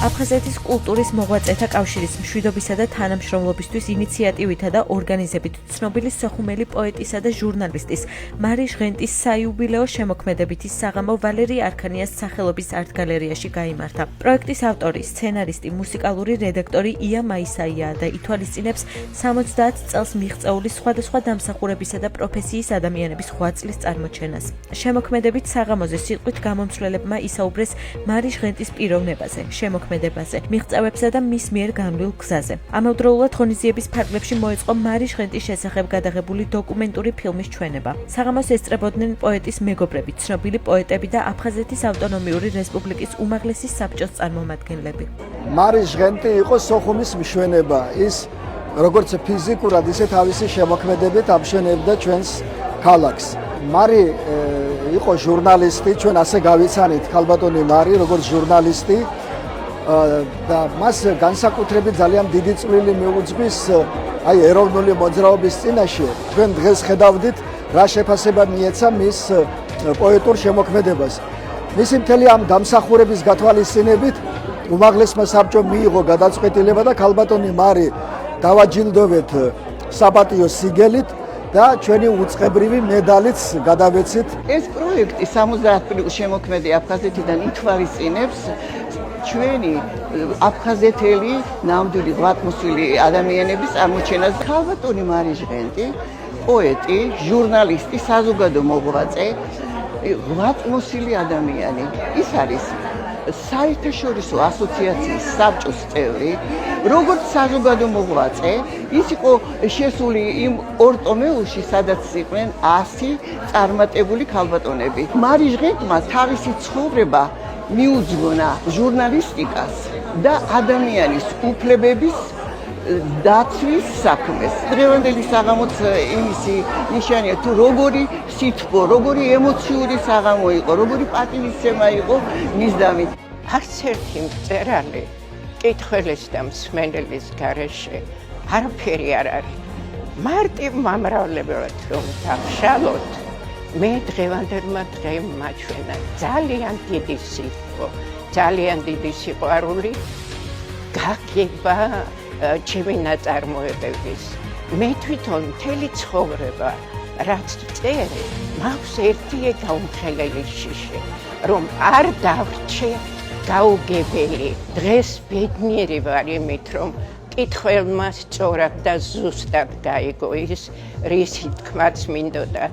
აფხაზეთის კულტურის მოღვაწეთა კავშირის მშვიდობისა და თანამშრომლობისთვის ინიციატივითა და ორგანიზებით ცნობილი სოხუმელი პოეტისა და ჟურნალისტის მარი ჟღენტის საიუბილეო შემოქმედებითი საღამო ვალერი არქანიას სახელობის არტ-გალერეაში გაიმართა. პროექტის ავტორი, სცენარისტი, მუსიკალური რედაქტორი ია მაისაია და ითვალისწინებს 70 წელს მიღწეული სხვადასხვა დამსახურებისა და პროფესიის ადამიანების ღვაწლის წარმოჩენას. შემოქმედებით საღამოზე სიტყვით გამომცვლელებმა ისაუბრეს მარი ჟღენტის პიროვნებაზე, შემოქმედებაზე, მიღწევებსა და მის მიერ განვლილ გზაზე. ამავდროულად ღონისძიების ფარგლებში მოეწყო მარი ჟღენტის შესახებ გადაღებული დოკუმენტური ფილმის ჩვენება. საღამოს ესწრებოდნენ პოეტის მეგობრები, ცნობილი პოეტები და აფხაზეთის ავტონომიური რესპუბლიკის უმაღლესი საბჭოს წარმომადგენლები. მარი ჟღენტი იყო სოხუმის მშვენება. ის როგორც ფიზიკურად, ისე თავისი შემოქმედებით ამშვენებდა ჩვენს ქალაქს. მარი იყო ჟურნალისტი, ჩვენ ასე გავიცანით ქალბატონი მარი როგორც ჟურნალისტი და მას განსაკუთრებით ძალიან დიდი წვლილი მიუძღვის ეროვნული მოძრაობის წინაშე. ჩვენ დღეს ხედავდით რა შეფასება მიეცა მის პოეტურ შემოქმედებას. მისი მთელი ამ დამსახურების გათვალისწინებით უმაღლესმა საბჭომ მიიღო გადაწყვეტილება და ქალბატონი მარი დავაჯილდოვეთ საპატიო სიგელით და ჩვენი უწყებრივი медалიც გადავეცით. ეს პროექტი 70 პლუს შემოქმედი აფხაზეთიდან ითვალისწინებს ჩვენი აფხაზეთელი ნამდვილი ღვაწლმოსილი ადამიანების წარმოჩენას. ქალბატონი მარი ჟღენტი, პოეტი, ჟურნალისტი, საზოგადო მოღვაწე, ღვაწლმოსილი ადამიანი. ის არის საერთაშორისო ასოციაციის საბჭოს წევრი, როგორც საზოგადო მოღვაწე, ის იყო შესული იმ ორ ტომეულში, სადაც იყვნენ 100 წარმატებული ქალბატონები. მარი ჟღენტმა თავისი ცხოვრება მიუძღვნა ჟურნალისტიკას და ადამიანის უფლებების დაცვის საქმეს. დღევანდელი საღამოც იმისი ნიშანია, თუ როგორი სითბო, როგორი ემოციური საღამო იყო, როგორი პატივისცემა იყო მისდამით. არც ერთი მწერალი კითხველის და მსმენელის გარეშე არაფერი არ არის. მარტივ მომრავლებლად რომ დავშალოთ, მე დღევანდელმა დღემ მაჩვენა ძალიან დიდი სითბო, ძალიან დიდი სიყვარული, გაგება ჩემი ნაწარმოებების. მე თვითონ მთელი ცხოვრება რაც წერე, მაქვს ერთი გაუმხელელი შიში, რომ არ დავრჩე გაუგებელი. დღეს ბედნიერი ვარ იმით, რომ კითხველმა სწორად და ზუსტად გაიგო ის, რისი თქმაც მინდოდა.